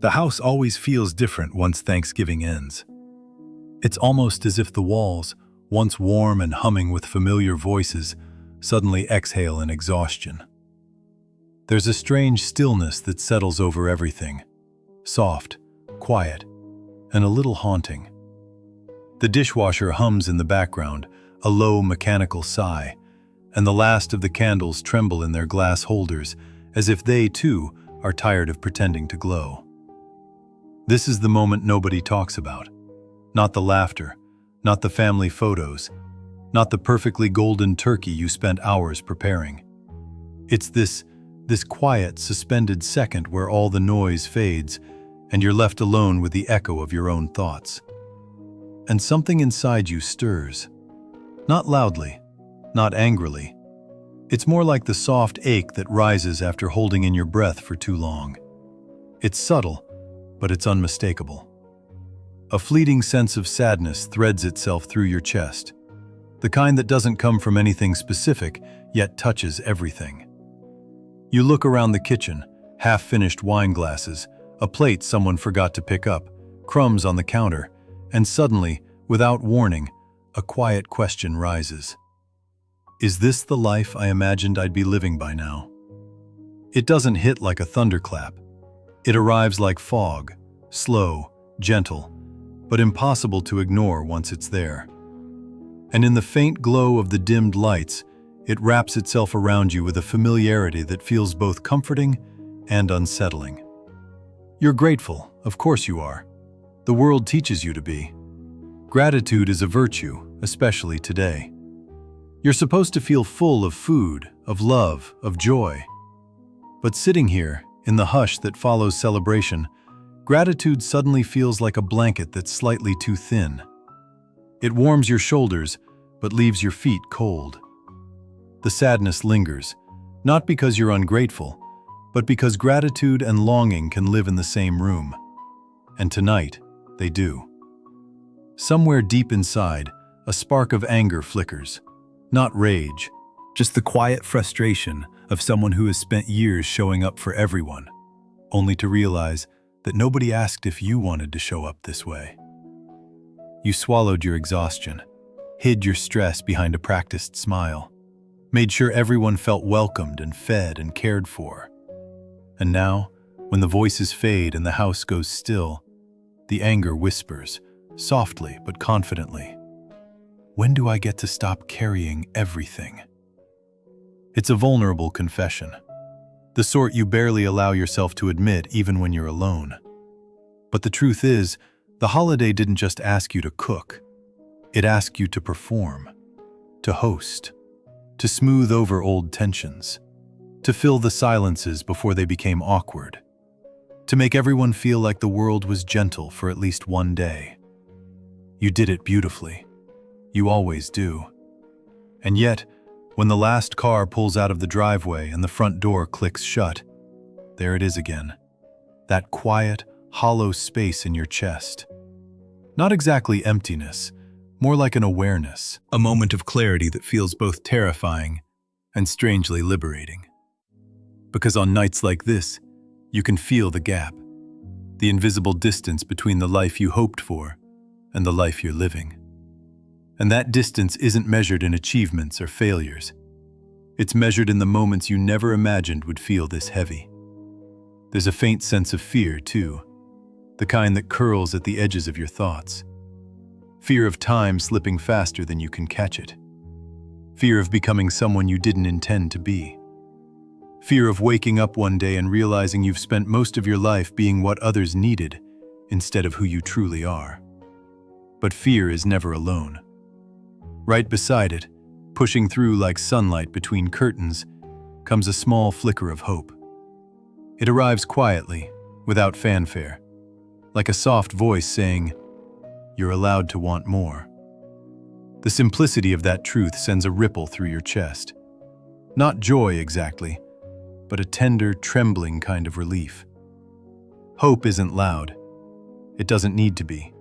The house always feels different once Thanksgiving ends. It's almost as if the walls, once warm and humming with familiar voices, suddenly exhale in exhaustion. There's a strange stillness that settles over everything, soft, quiet, and a little haunting. The dishwasher hums in the background, a low mechanical sigh, and the last of the candles tremble in their glass holders as if they, too, are tired of pretending to glow. This is the moment nobody talks about. Not the laughter, not the family photos, not the perfectly golden turkey you spent hours preparing. It's this quiet, suspended second where all the noise fades and you're left alone with the echo of your own thoughts. And something inside you stirs. Not loudly, not angrily. It's more like the soft ache that rises after holding in your breath for too long. It's subtle, but it's unmistakable. A fleeting sense of sadness threads itself through your chest, the kind that doesn't come from anything specific, yet touches everything. You look around the kitchen, half-finished wine glasses, a plate someone forgot to pick up, crumbs on the counter, and suddenly, without warning, a quiet question rises. Is this the life I imagined I'd be living by now? It doesn't hit like a thunderclap. It arrives like fog, slow, gentle, but impossible to ignore once it's there. And in the faint glow of the dimmed lights, it wraps itself around you with a familiarity that feels both comforting and unsettling. You're grateful, of course you are. The world teaches you to be. Gratitude is a virtue, especially today. You're supposed to feel full of food, of love, of joy. But sitting here, in the hush that follows celebration, gratitude suddenly feels like a blanket that's slightly too thin. It warms your shoulders, but leaves your feet cold. The sadness lingers, not because you're ungrateful, but because gratitude and longing can live in the same room. And tonight, they do. Somewhere deep inside, a spark of anger flickers. Not rage, just the quiet frustration of someone who has spent years showing up for everyone, only to realize that nobody asked if you wanted to show up this way. You swallowed your exhaustion, hid your stress behind a practiced smile, made sure everyone felt welcomed and fed and cared for. And now, when the voices fade and the house goes still, the anger whispers, softly but confidently, "When do I get to stop carrying everything?" It's a vulnerable confession, the sort you barely allow yourself to admit even when you're alone. But the truth is, the holiday didn't just ask you to cook. It asked you to perform, to host, to smooth over old tensions, to fill the silences before they became awkward, to make everyone feel like the world was gentle for at least one day. You did it beautifully. You always do. And yet, when the last car pulls out of the driveway and the front door clicks shut, there it is again. That quiet, hollow space in your chest. Not exactly emptiness, more like an awareness, a moment of clarity that feels both terrifying and strangely liberating. Because on nights like this, you can feel the gap, the invisible distance between the life you hoped for and the life you're living. And that distance isn't measured in achievements or failures. It's measured in the moments you never imagined would feel this heavy. There's a faint sense of fear, too, the kind that curls at the edges of your thoughts. Fear of time slipping faster than you can catch it. Fear of becoming someone you didn't intend to be. Fear of waking up one day and realizing you've spent most of your life being what others needed instead of who you truly are. But fear is never alone. Right beside it, pushing through like sunlight between curtains, comes a small flicker of hope. It arrives quietly, without fanfare, like a soft voice saying, "You're allowed to want more." The simplicity of that truth sends a ripple through your chest. Not joy exactly, but a tender, trembling kind of relief. Hope isn't loud. It doesn't need to be.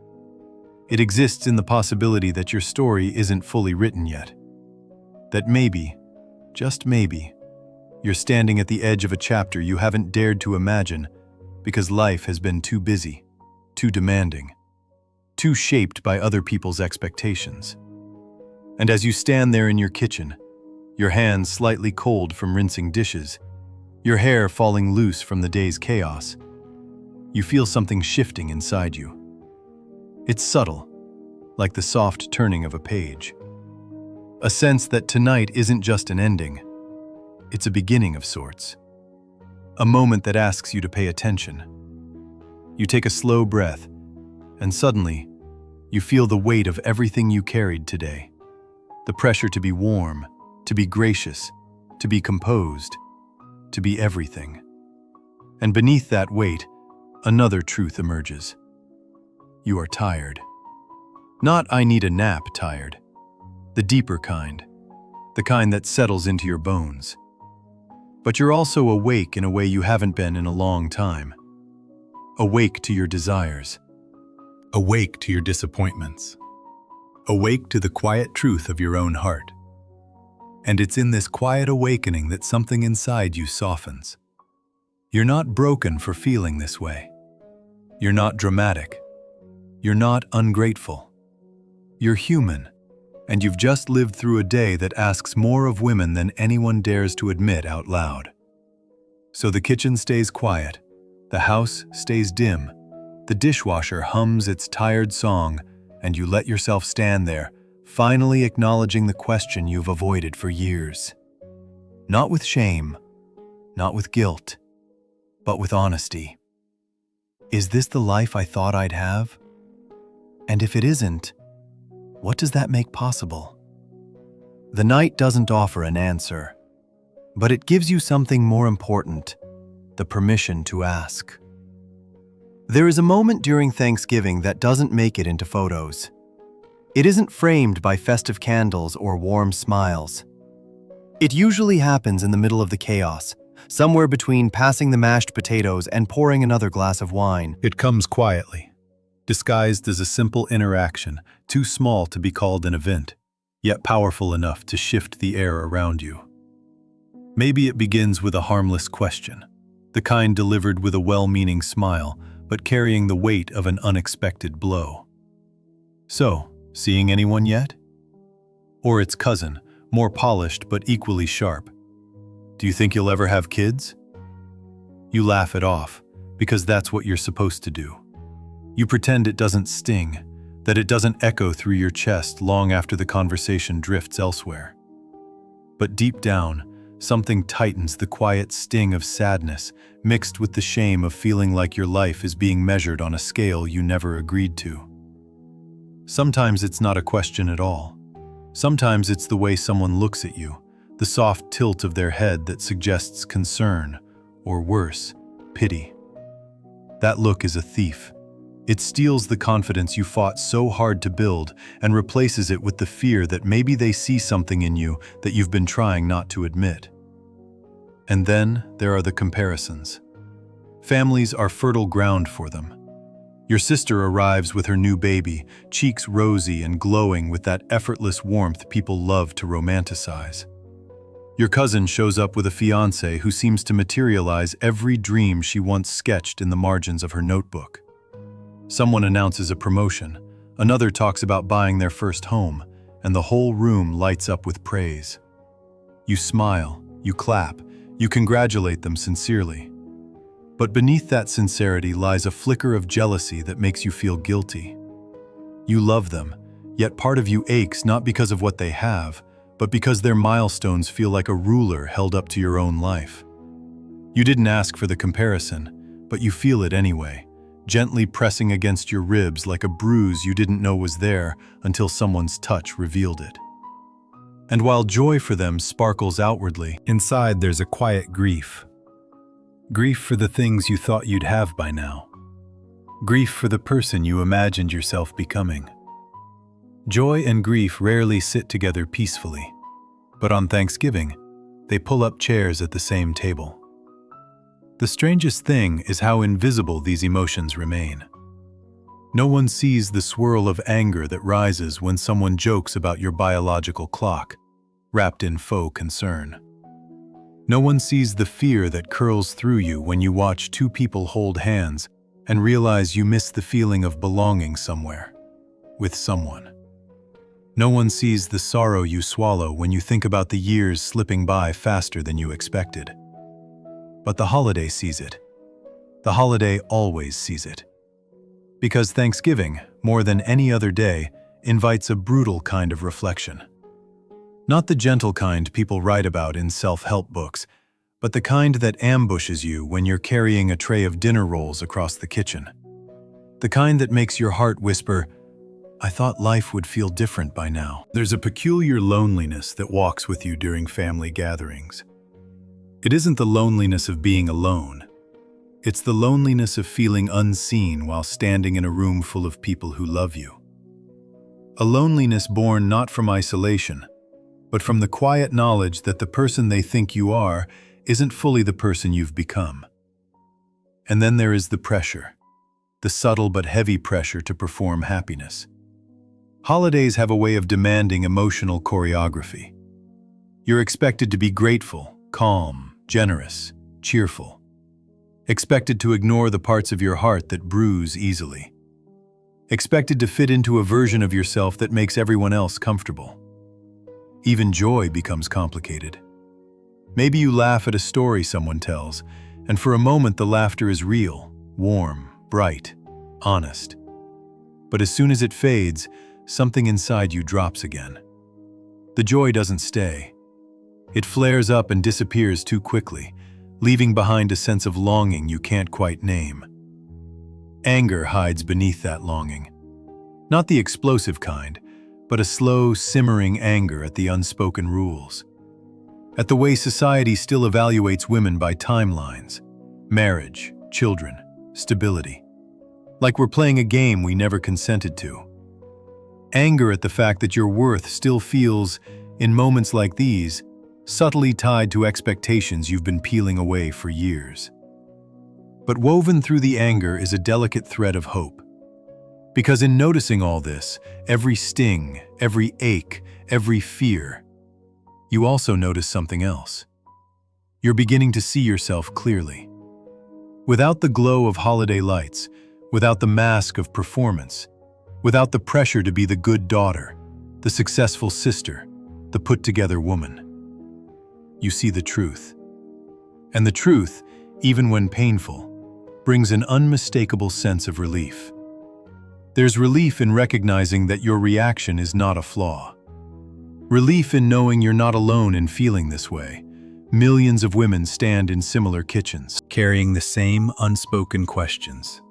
It exists in the possibility that your story isn't fully written yet. That maybe, just maybe, you're standing at the edge of a chapter you haven't dared to imagine because life has been too busy, too demanding, too shaped by other people's expectations. And as you stand there in your kitchen, your hands slightly cold from rinsing dishes, your hair falling loose from the day's chaos, you feel something shifting inside you. It's subtle, like the soft turning of a page. A sense that tonight isn't just an ending, it's a beginning of sorts. A moment that asks you to pay attention. You take a slow breath, and suddenly, you feel the weight of everything you carried today. The pressure to be warm, to be gracious, to be composed, to be everything. And beneath that weight, another truth emerges. You are tired. Not "I need a nap" tired. The deeper kind. The kind that settles into your bones. But you're also awake in a way you haven't been in a long time. Awake to your desires. Awake to your disappointments. Awake to the quiet truth of your own heart. And it's in this quiet awakening that something inside you softens. You're not broken for feeling this way. You're not dramatic. You're not ungrateful. You're human, and you've just lived through a day that asks more of women than anyone dares to admit out loud. So the kitchen stays quiet, the house stays dim, the dishwasher hums its tired song, and you let yourself stand there, finally acknowledging the question you've avoided for years. Not with shame, not with guilt, but with honesty. Is this the life I thought I'd have? And if it isn't, what does that make possible? The night doesn't offer an answer, but it gives you something more important, the permission to ask. There is a moment during Thanksgiving that doesn't make it into photos. It isn't framed by festive candles or warm smiles. It usually happens in the middle of the chaos, somewhere between passing the mashed potatoes and pouring another glass of wine. It comes quietly, disguised as a simple interaction, too small to be called an event, yet powerful enough to shift the air around you. Maybe it begins with a harmless question, the kind delivered with a well-meaning smile, but carrying the weight of an unexpected blow. So, seeing anyone yet? Or its cousin, more polished but equally sharp. Do you think you'll ever have kids? You laugh it off, because that's what you're supposed to do. You pretend it doesn't sting, that it doesn't echo through your chest long after the conversation drifts elsewhere. But deep down, something tightens the quiet sting of sadness, mixed with the shame of feeling like your life is being measured on a scale you never agreed to. Sometimes it's not a question at all. Sometimes it's the way someone looks at you, the soft tilt of their head that suggests concern, or worse, pity. That look is a thief. It steals the confidence you fought so hard to build and replaces it with the fear that maybe they see something in you that you've been trying not to admit. And then there are the comparisons. Families are fertile ground for them. Your sister arrives with her new baby, cheeks rosy and glowing with that effortless warmth people love to romanticize. Your cousin shows up with a fiancé who seems to materialize every dream she once sketched in the margins of her notebook. Someone announces a promotion, another talks about buying their first home, and the whole room lights up with praise. You smile, you clap, you congratulate them sincerely. But beneath that sincerity lies a flicker of jealousy that makes you feel guilty. You love them, yet part of you aches not because of what they have, but because their milestones feel like a ruler held up to your own life. You didn't ask for the comparison, but you feel it anyway, gently pressing against your ribs like a bruise you didn't know was there until someone's touch revealed it. And while joy for them sparkles outwardly, inside there's a quiet grief. Grief for the things you thought you'd have by now. Grief for the person you imagined yourself becoming. Joy and grief rarely sit together peacefully, but on Thanksgiving, they pull up chairs at the same table. The strangest thing is how invisible these emotions remain. No one sees the swirl of anger that rises when someone jokes about your biological clock, wrapped in faux concern. No one sees the fear that curls through you when you watch two people hold hands and realize you miss the feeling of belonging somewhere, with someone. No one sees the sorrow you swallow when you think about the years slipping by faster than you expected. But the holiday sees it. The holiday always sees it. Because Thanksgiving, more than any other day, invites a brutal kind of reflection. Not the gentle kind people write about in self-help books, but the kind that ambushes you when you're carrying a tray of dinner rolls across the kitchen. The kind that makes your heart whisper, "I thought life would feel different by now." There's a peculiar loneliness that walks with you during family gatherings. It isn't the loneliness of being alone. It's the loneliness of feeling unseen while standing in a room full of people who love you. A loneliness born not from isolation, but from the quiet knowledge that the person they think you are isn't fully the person you've become. And then there is the pressure, the subtle but heavy pressure to perform happiness. Holidays have a way of demanding emotional choreography. You're expected to be grateful, calm, generous, cheerful. Expected to ignore the parts of your heart that bruise easily. Expected to fit into a version of yourself that makes everyone else comfortable. Even joy becomes complicated. Maybe you laugh at a story someone tells, and for a moment the laughter is real, warm, bright, honest. But as soon as it fades, something inside you drops again. The joy doesn't stay. It flares up and disappears too quickly, leaving behind a sense of longing you can't quite name. Anger hides beneath that longing. Not the explosive kind, but a slow, simmering anger at the unspoken rules. At the way society still evaluates women by timelines, marriage, children, stability. Like we're playing a game we never consented to. Anger at the fact that your worth still feels, in moments like these, subtly tied to expectations you've been peeling away for years. But woven through the anger is a delicate thread of hope. Because in noticing all this, every sting, every ache, every fear, you also notice something else. You're beginning to see yourself clearly. Without the glow of holiday lights, without the mask of performance, without the pressure to be the good daughter, the successful sister, the put-together woman, you see the truth. And the truth, even when painful, brings an unmistakable sense of relief. There's relief in recognizing that your reaction is not a flaw. Relief in knowing you're not alone in feeling this way. Millions of women stand in similar kitchens, carrying the same unspoken questions.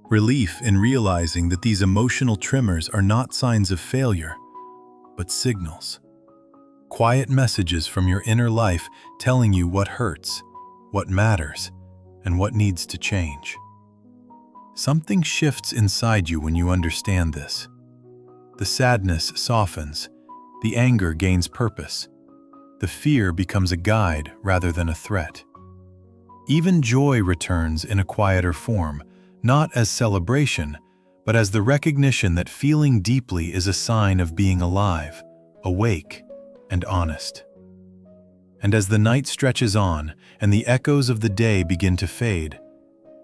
Relief in realizing that these emotional tremors are not signs of failure, but signals. Quiet messages from your inner life telling you what hurts, what matters, and what needs to change. Something shifts inside you when you understand this. The sadness softens, the anger gains purpose, the fear becomes a guide rather than a threat. Even joy returns in a quieter form, not as celebration, but as the recognition that feeling deeply is a sign of being alive, awake, and honest. And as the night stretches on and the echoes of the day begin to fade,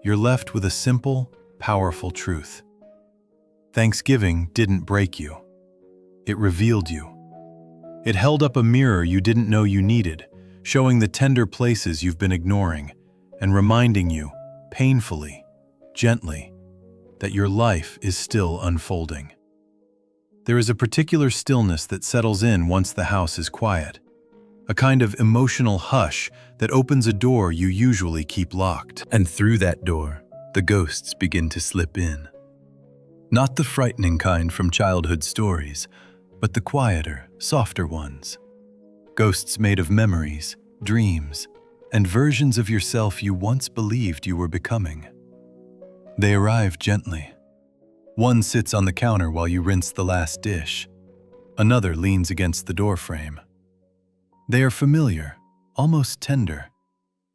you're left with a simple, powerful truth. Thanksgiving didn't break you. It revealed you. It held up a mirror you didn't know you needed, showing the tender places you've been ignoring, and reminding you, painfully, gently, that your life is still unfolding. There is a particular stillness that settles in once the house is quiet, a kind of emotional hush that opens a door you usually keep locked. And through that door, the ghosts begin to slip in. Not the frightening kind from childhood stories, but the quieter, softer ones. Ghosts made of memories, dreams, and versions of yourself you once believed you were becoming. They arrive gently. One sits on the counter while you rinse the last dish. Another leans against the doorframe. They are familiar, almost tender,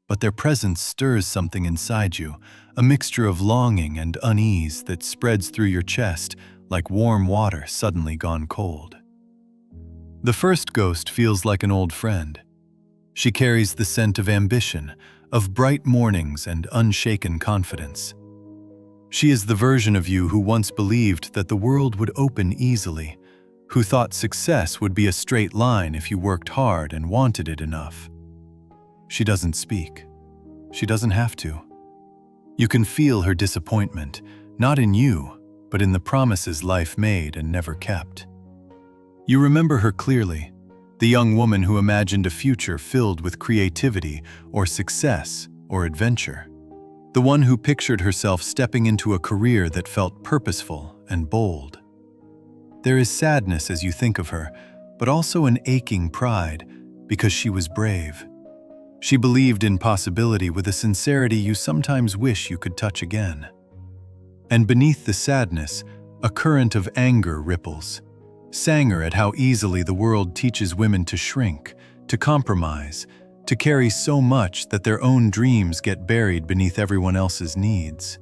but their presence stirs something inside you, a mixture of longing and unease that spreads through your chest like warm water suddenly gone cold. The first ghost feels like an old friend. She carries the scent of ambition, of bright mornings and unshaken confidence. She is the version of you who once believed that the world would open easily, who thought success would be a straight line if you worked hard and wanted it enough. She doesn't speak. She doesn't have to. You can feel her disappointment, not in you, but in the promises life made and never kept. You remember her clearly, the young woman who imagined a future filled with creativity or success or adventure. The one who pictured herself stepping into a career that felt purposeful and bold. There is sadness as you think of her, but also an aching pride because she was brave. She believed in possibility with a sincerity you sometimes wish you could touch again. And beneath the sadness, a current of anger ripples. Sanger at how easily the world teaches women to shrink, to compromise, to carry so much that their own dreams get buried beneath everyone else's needs.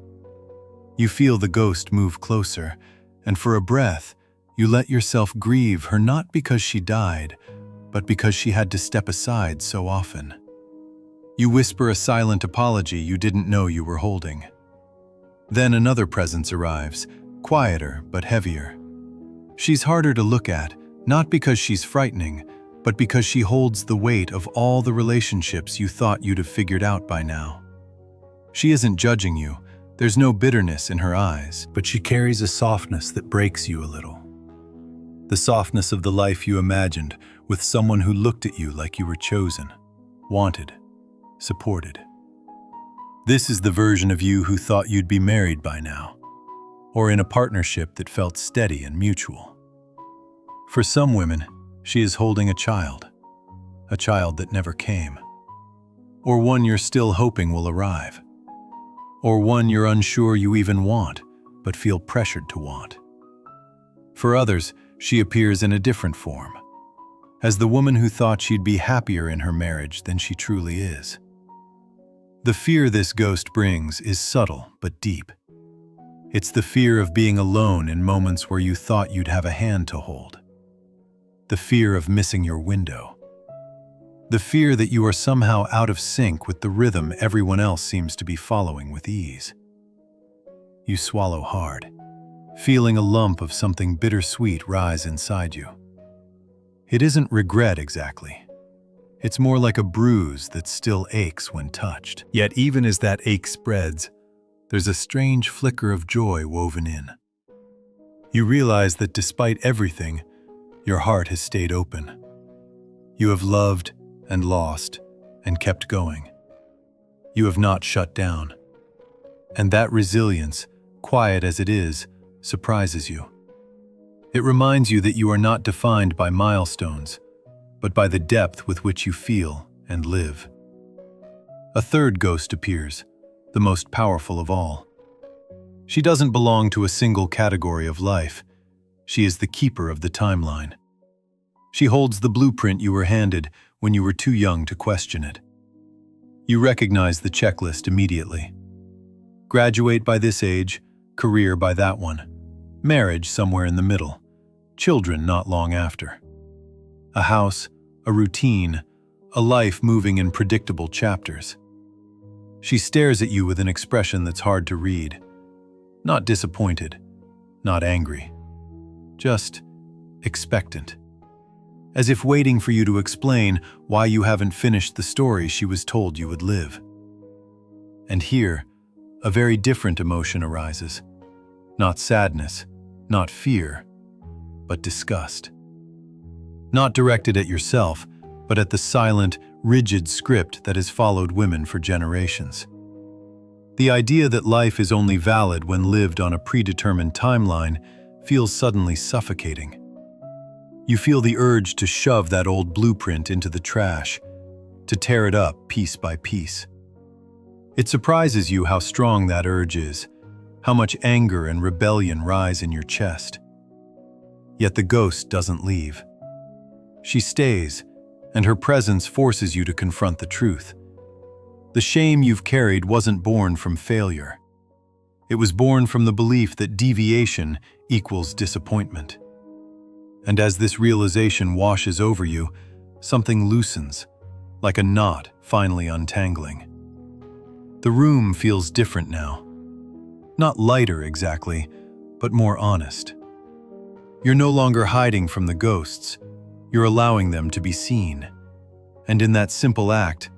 You feel the ghost move closer, and for a breath, you let yourself grieve her not because she died, but because she had to step aside so often. You whisper a silent apology you didn't know you were holding. Then another presence arrives, quieter but heavier. She's harder to look at, not because she's frightening, but because she holds the weight of all the relationships you thought you'd have figured out by now. She isn't judging you, there's no bitterness in her eyes, but she carries a softness that breaks you a little. The softness of the life you imagined with someone who looked at you like you were chosen, wanted, supported. This is the version of you who thought you'd be married by now, or in a partnership that felt steady and mutual. For some women, she is holding a child that never came, or one you're still hoping will arrive, or one you're unsure you even want, but feel pressured to want. For others, she appears in a different form, as the woman who thought she'd be happier in her marriage than she truly is. The fear this ghost brings is subtle but deep. It's the fear of being alone in moments where you thought you'd have a hand to hold. The fear of missing your window. The fear that you are somehow out of sync with the rhythm everyone else seems to be following with ease. You swallow hard, feeling a lump of something bittersweet rise inside you. It isn't regret exactly. It's more like a bruise that still aches when touched. Yet even as that ache spreads, there's a strange flicker of joy woven in. You realize that despite everything, your heart has stayed open. You have loved and lost and kept going. You have not shut down. And that resilience, quiet as it is, surprises you. It reminds you that you are not defined by milestones, but by the depth with which you feel and live. A third ghost appears, the most powerful of all. She doesn't belong to a single category of life. She is the keeper of the timeline. She holds the blueprint you were handed when you were too young to question it. You recognize the checklist immediately. Graduate by this age, career by that one, marriage somewhere in the middle, children not long after. A house, a routine, a life moving in predictable chapters. She stares at you with an expression that's hard to read. Not disappointed, not angry. Just expectant. As if waiting for you to explain why you haven't finished the story she was told you would live. And here, a very different emotion arises. Not sadness, not fear, but disgust. Not directed at yourself, but at the silent, rigid script that has followed women for generations. The idea that life is only valid when lived on a predetermined timeline feels suddenly suffocating. You feel the urge to shove that old blueprint into the trash, to tear it up piece by piece. It surprises you how strong that urge is, how much anger and rebellion rise in your chest. Yet the ghost doesn't leave. She stays, and her presence forces you to confront the truth. The shame you've carried wasn't born from failure. It was born from the belief that deviation equals disappointment. And as this realization washes over you, something loosens, like a knot finally untangling. The room feels different now. Not lighter exactly, but more honest. You're no longer hiding from the ghosts. You're allowing them to be seen. And in that simple act,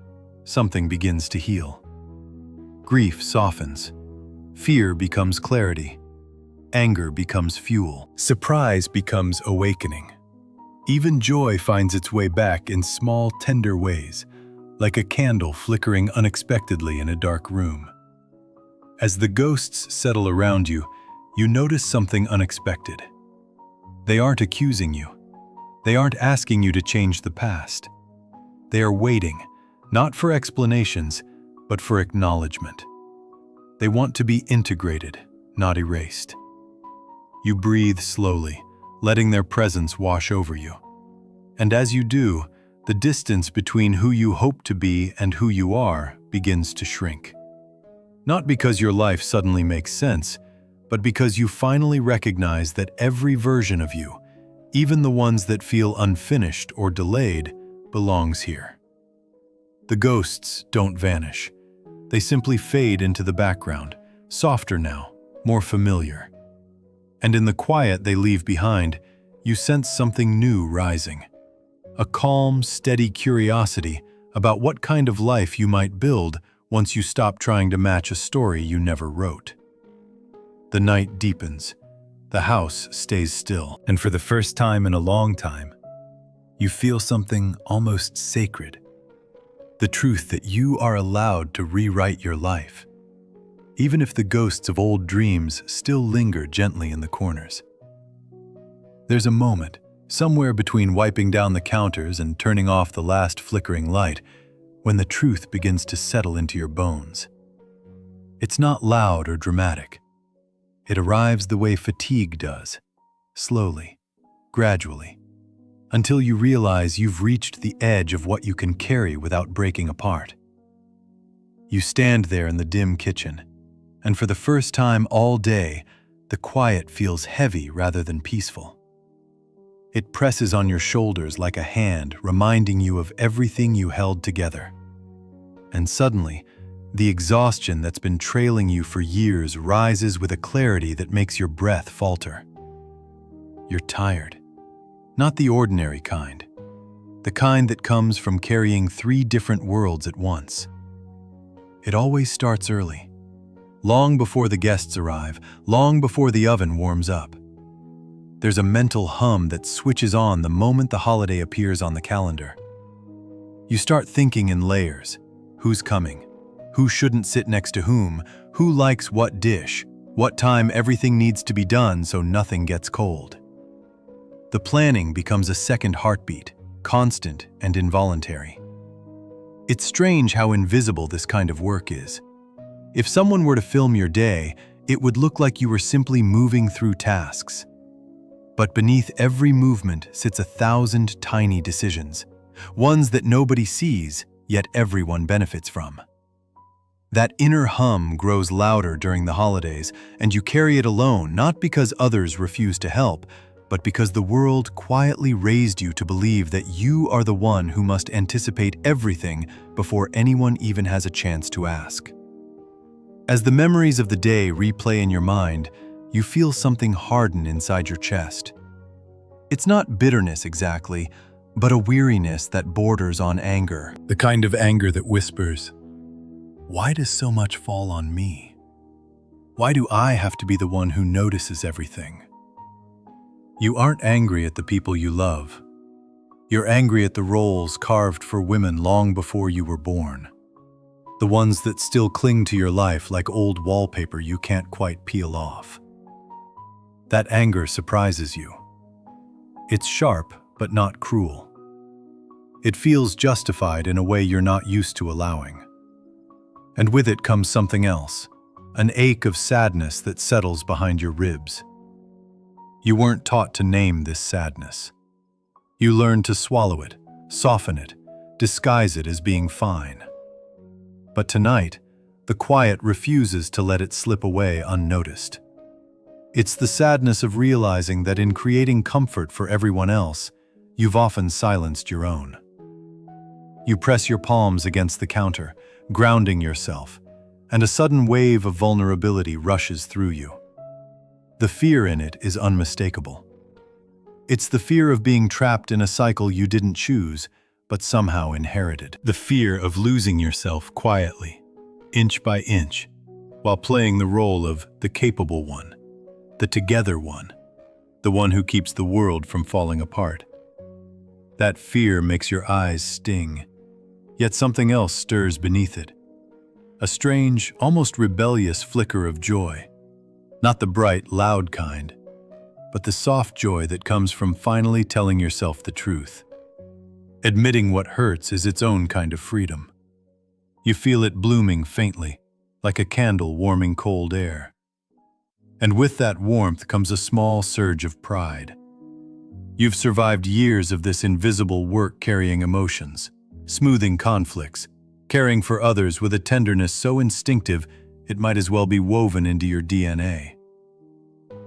something begins to heal. Grief softens. Fear becomes clarity. Anger becomes fuel. Surprise becomes awakening. Even joy finds its way back in small, tender ways, like a candle flickering unexpectedly in a dark room. As the ghosts settle around you, you notice something unexpected. They aren't accusing you. They aren't asking you to change the past. They are waiting, not for explanations, but for acknowledgement. They want to be integrated, not erased. You breathe slowly, letting their presence wash over you. And as you do, the distance between who you hope to be and who you are begins to shrink. Not because your life suddenly makes sense, but because you finally recognize that every version of you, even the ones that feel unfinished or delayed, belongs here. The ghosts don't vanish. They simply fade into the background, softer now, more familiar. And in the quiet they leave behind, you sense something new rising. A calm, steady curiosity about what kind of life you might build once you stop trying to match a story you never wrote. The night deepens. The house stays still. And for the first time in a long time, you feel something almost sacred. The truth that you are allowed to rewrite your life, even if the ghosts of old dreams still linger gently in the corners. There's a moment, somewhere between wiping down the counters and turning off the last flickering light, when the truth begins to settle into your bones. It's not loud or dramatic. It arrives the way fatigue does, slowly, gradually, until you realize you've reached the edge of what you can carry without breaking apart. You stand there in the dim kitchen, and for the first time all day, the quiet feels heavy rather than peaceful. It presses on your shoulders like a hand, reminding you of everything you held together. And suddenly, the exhaustion that's been trailing you for years rises with a clarity that makes your breath falter. You're tired. Not the ordinary kind. The kind that comes from carrying 3 different worlds at once. It always starts early. Long before the guests arrive, long before the oven warms up. There's a mental hum that switches on the moment the holiday appears on the calendar. You start thinking in layers. Who's coming? Who shouldn't sit next to whom? Who likes what dish? What time everything needs to be done so nothing gets cold? The planning becomes a second heartbeat, constant and involuntary. It's strange how invisible this kind of work is. If someone were to film your day, it would look like you were simply moving through tasks. But beneath every movement sits 1,000 tiny decisions, ones that nobody sees, yet everyone benefits from. That inner hum grows louder during the holidays, and you carry it alone, not because others refuse to help, but because the world quietly raised you to believe that you are the one who must anticipate everything before anyone even has a chance to ask. As the memories of the day replay in your mind, you feel something harden inside your chest. It's not bitterness exactly, but a weariness that borders on anger. The kind of anger that whispers, "Why does so much fall on me? Why do I have to be the one who notices everything?" You aren't angry at the people you love. You're angry at the roles carved for women long before you were born. The ones that still cling to your life like old wallpaper you can't quite peel off. That anger surprises you. It's sharp, but not cruel. It feels justified in a way you're not used to allowing. And with it comes something else, an ache of sadness that settles behind your ribs. You weren't taught to name this sadness. You learned to swallow it, soften it, disguise it as being fine. But tonight, the quiet refuses to let it slip away unnoticed. It's the sadness of realizing that in creating comfort for everyone else, you've often silenced your own. You press your palms against the counter, grounding yourself, and a sudden wave of vulnerability rushes through you. The fear in it is unmistakable. It's the fear of being trapped in a cycle you didn't choose, but somehow inherited. The fear of losing yourself quietly, inch by inch, while playing the role of the capable one, the together one, the one who keeps the world from falling apart. That fear makes your eyes sting, yet something else stirs beneath it. A strange, almost rebellious flicker of joy. Not the bright, loud kind, but the soft joy that comes from finally telling yourself the truth. Admitting what hurts is its own kind of freedom. You feel it blooming faintly, like a candle warming cold air. And with that warmth comes a small surge of pride. You've survived years of this invisible work carrying emotions, smoothing conflicts, caring for others with a tenderness so instinctive it might as well be woven into your DNA.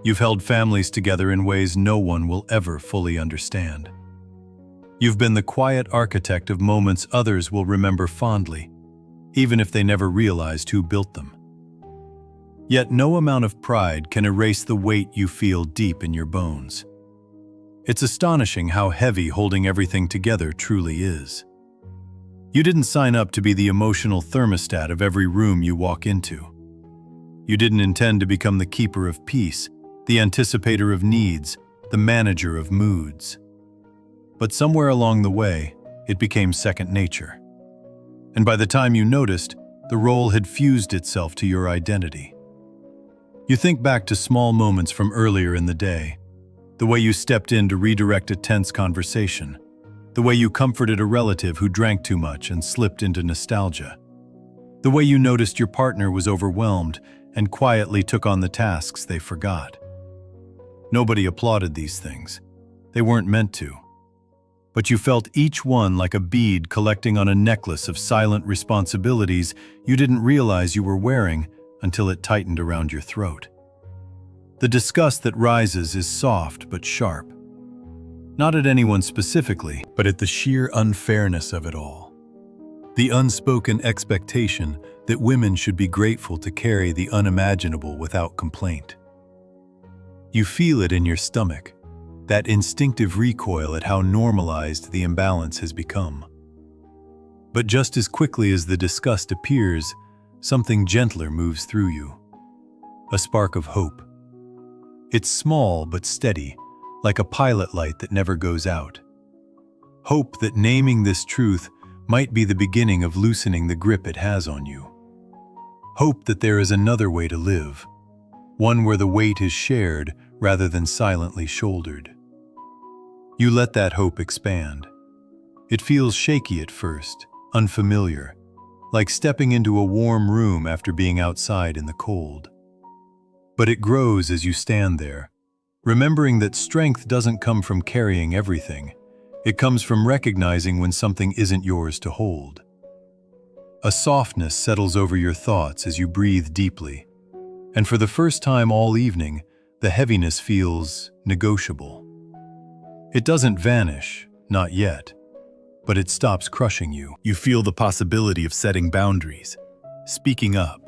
You've held families together in ways no one will ever fully understand. You've been the quiet architect of moments others will remember fondly, even if they never realized who built them. Yet no amount of pride can erase the weight you feel deep in your bones. It's astonishing how heavy holding everything together truly is. You didn't sign up to be the emotional thermostat of every room you walk into. You didn't intend to become the keeper of peace, the anticipator of needs, the manager of moods. But somewhere along the way, it became second nature. And by the time you noticed, the role had fused itself to your identity. You think back to small moments from earlier in the day, the way you stepped in to redirect a tense conversation, the way you comforted a relative who drank too much and slipped into nostalgia, the way you noticed your partner was overwhelmed and quietly took on the tasks they forgot. Nobody applauded these things. They weren't meant to. But you felt each one like a bead collecting on a necklace of silent responsibilities you didn't realize you were wearing until it tightened around your throat. The disgust that rises is soft but sharp. Not at anyone specifically, but at the sheer unfairness of it all. The unspoken expectation that women should be grateful to carry the unimaginable without complaint. You feel it in your stomach, that instinctive recoil at how normalized the imbalance has become. But just as quickly as the disgust appears, something gentler moves through you. A spark of hope. It's small but steady, like a pilot light that never goes out. Hope that naming this truth might be the beginning of loosening the grip it has on you. Hope that there is another way to live, one where the weight is shared rather than silently shouldered. You let that hope expand. It feels shaky at first, unfamiliar, like stepping into a warm room after being outside in the cold. But it grows as you stand there, remembering that strength doesn't come from carrying everything. It comes from recognizing when something isn't yours to hold. A softness settles over your thoughts as you breathe deeply, and for the first time all evening, the heaviness feels negotiable. It doesn't vanish, not yet, but it stops crushing you. You feel the possibility of setting boundaries, speaking up,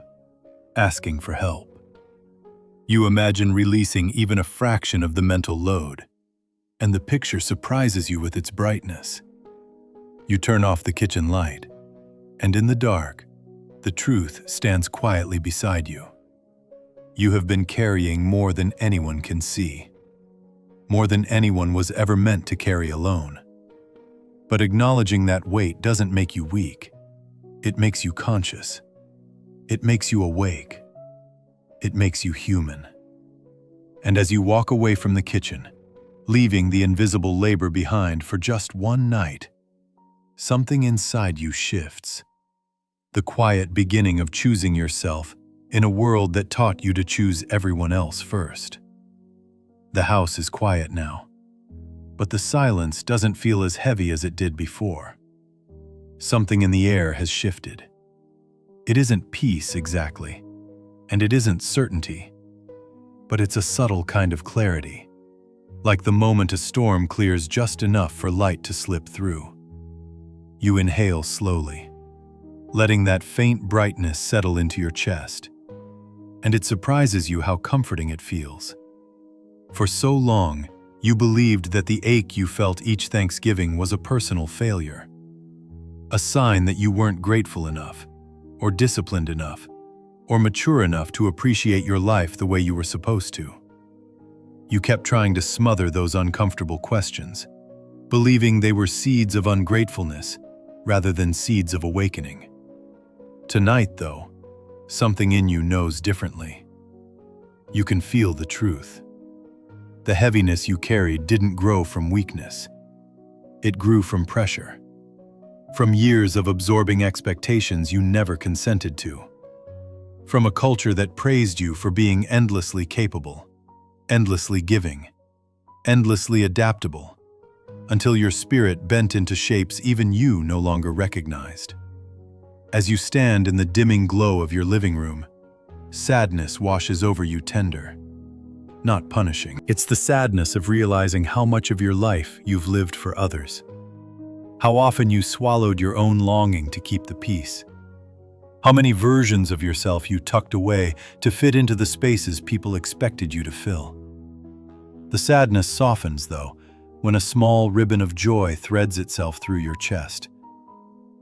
asking for help. You imagine releasing even a fraction of the mental load, and the picture surprises you with its brightness. You turn off the kitchen light, and in the dark, the truth stands quietly beside you. You have been carrying more than anyone can see, more than anyone was ever meant to carry alone. But acknowledging that weight doesn't make you weak. It makes you conscious. It makes you awake. It makes you human. And as you walk away from the kitchen, leaving the invisible labor behind for just one night, something inside you shifts. The quiet beginning of choosing yourself in a world that taught you to choose everyone else first. The house is quiet now, but the silence doesn't feel as heavy as it did before. Something in the air has shifted. It isn't peace exactly, and it isn't certainty, but it's a subtle kind of clarity, like the moment a storm clears just enough for light to slip through. You inhale slowly, letting that faint brightness settle into your chest. And it surprises you how comforting it feels. For so long, you believed that the ache you felt each Thanksgiving was a personal failure, a sign that you weren't grateful enough, or disciplined enough, or mature enough to appreciate your life the way you were supposed to. You kept trying to smother those uncomfortable questions, believing they were seeds of ungratefulness rather than seeds of awakening. Tonight, though, something in you knows differently. You can feel the truth. The heaviness you carried didn't grow from weakness. It grew from pressure, from years of absorbing expectations you never consented to, from a culture that praised you for being endlessly capable, endlessly giving, endlessly adaptable, until your spirit bent into shapes even you no longer recognized. As you stand in the dimming glow of your living room, sadness washes over you tender, not punishing. It's the sadness of realizing how much of your life you've lived for others. How often you swallowed your own longing to keep the peace. How many versions of yourself you tucked away to fit into the spaces people expected you to fill. The sadness softens, though, when a small ribbon of joy threads itself through your chest.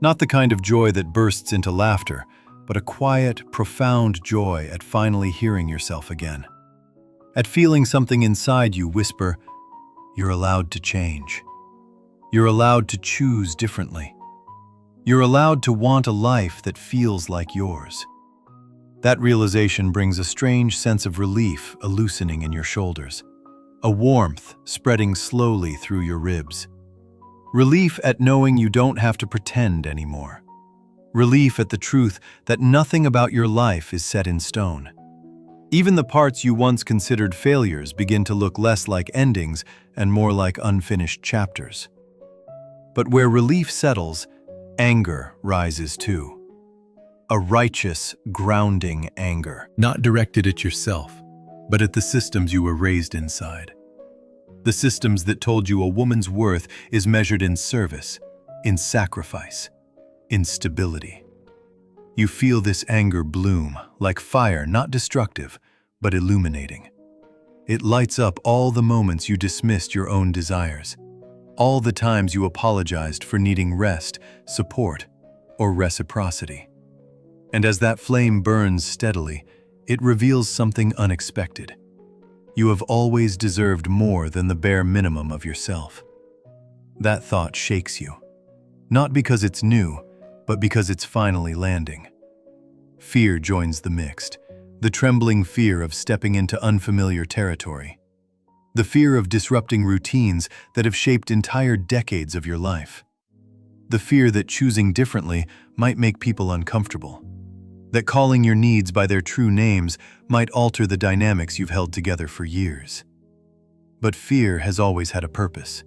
Not the kind of joy that bursts into laughter, but a quiet, profound joy at finally hearing yourself again. At feeling something inside you whisper, "You're allowed to change. You're allowed to choose differently. You're allowed to want a life that feels like yours." That realization brings a strange sense of relief, a loosening in your shoulders, a warmth spreading slowly through your ribs. Relief at knowing you don't have to pretend anymore. Relief at the truth that nothing about your life is set in stone. Even the parts you once considered failures begin to look less like endings and more like unfinished chapters. But where relief settles, anger rises too. A righteous, grounding anger. Not directed at yourself, but at the systems you were raised inside. The systems that told you a woman's worth is measured in service, in sacrifice, in stability. You feel this anger bloom, like fire, not destructive, but illuminating. It lights up all the moments you dismissed your own desires, all the times you apologized for needing rest, support, or reciprocity. And as that flame burns steadily, it reveals something unexpected. You have always deserved more than the bare minimum of yourself. That thought shakes you, not because it's new, but because it's finally landing. Fear joins the mix, the trembling fear of stepping into unfamiliar territory, the fear of disrupting routines that have shaped entire decades of your life, the fear that choosing differently might make people uncomfortable, that calling your needs by their true names might alter the dynamics you've held together for years. But fear has always had a purpose.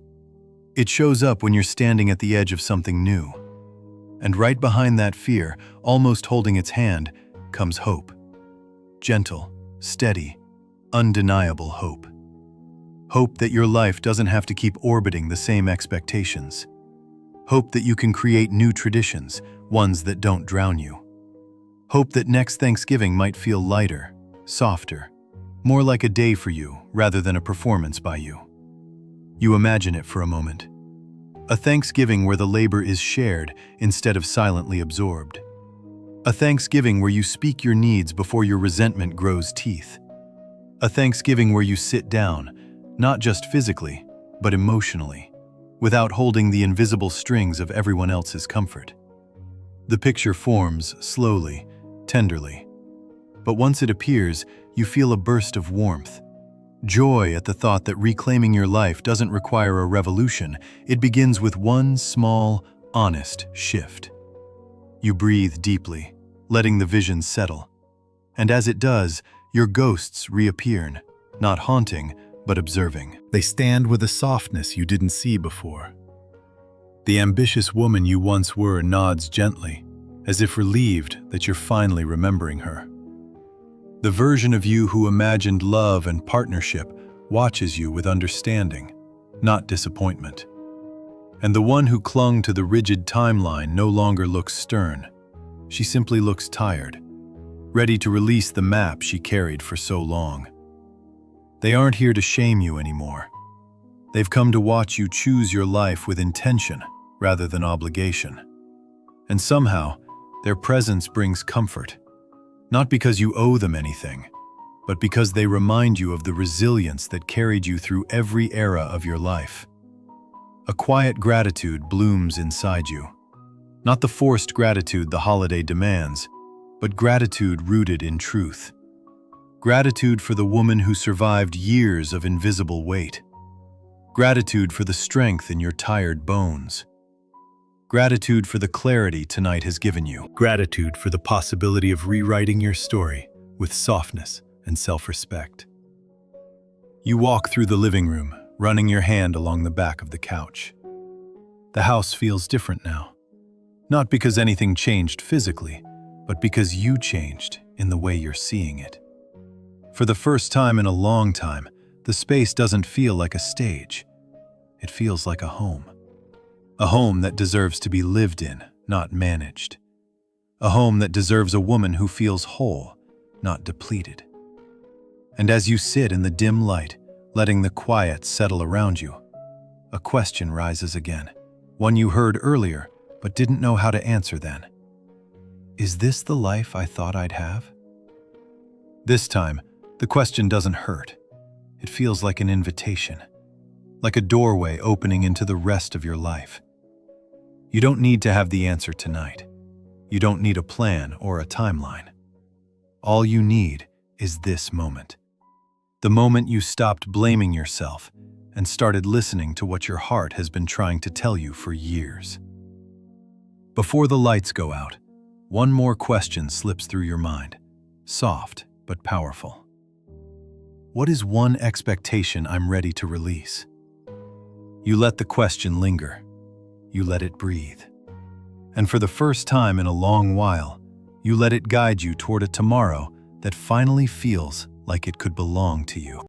It shows up when you're standing at the edge of something new. And right behind that fear, almost holding its hand, comes hope. Gentle, steady, undeniable hope. Hope that your life doesn't have to keep orbiting the same expectations. Hope that you can create new traditions, ones that don't drown you. Hope that next Thanksgiving might feel lighter, softer, more like a day for you rather than a performance by you. You imagine it for a moment. A Thanksgiving where the labor is shared instead of silently absorbed. A Thanksgiving where you speak your needs before your resentment grows teeth. A Thanksgiving where you sit down, not just physically, but emotionally, without holding the invisible strings of everyone else's comfort. The picture forms slowly, tenderly. But once it appears, you feel a burst of warmth. Joy at the thought that reclaiming your life doesn't require a revolution. It begins with one small, honest shift. You breathe deeply, letting the vision settle. And as it does, your ghosts reappear, not haunting, but observing. They stand with a softness you didn't see before. The ambitious woman you once were nods gently, as if relieved that you're finally remembering her. The version of you who imagined love and partnership watches you with understanding, not disappointment. And the one who clung to the rigid timeline no longer looks stern. She simply looks tired, ready to release the map she carried for so long. They aren't here to shame you anymore. They've come to watch you choose your life with intention rather than obligation. And somehow, their presence brings comfort. Not because you owe them anything, but because they remind you of the resilience that carried you through every era of your life. A quiet gratitude blooms inside you. Not the forced gratitude the holiday demands, but gratitude rooted in truth. Gratitude for the woman who survived years of invisible weight. Gratitude for the strength in your tired bones. Gratitude for the clarity tonight has given you. Gratitude for the possibility of rewriting your story with softness and self-respect. You walk through the living room, running your hand along the back of the couch. The house feels different now. Not because anything changed physically, but because you changed in the way you're seeing it. For the first time in a long time, the space doesn't feel like a stage. It feels like a home. A home that deserves to be lived in, not managed. A home that deserves a woman who feels whole, not depleted. And as you sit in the dim light, letting the quiet settle around you, a question rises again, one you heard earlier but didn't know how to answer then. Is this the life I thought I'd have? This time, the question doesn't hurt. It feels like an invitation, like a doorway opening into the rest of your life. You don't need to have the answer tonight. You don't need a plan or a timeline. All you need is this moment. The moment you stopped blaming yourself and started listening to what your heart has been trying to tell you for years. Before the lights go out, one more question slips through your mind, soft but powerful. What is one expectation I'm ready to release? You let the question linger. You let it breathe. And for the first time in a long while, you let it guide you toward a tomorrow that finally feels like it could belong to you.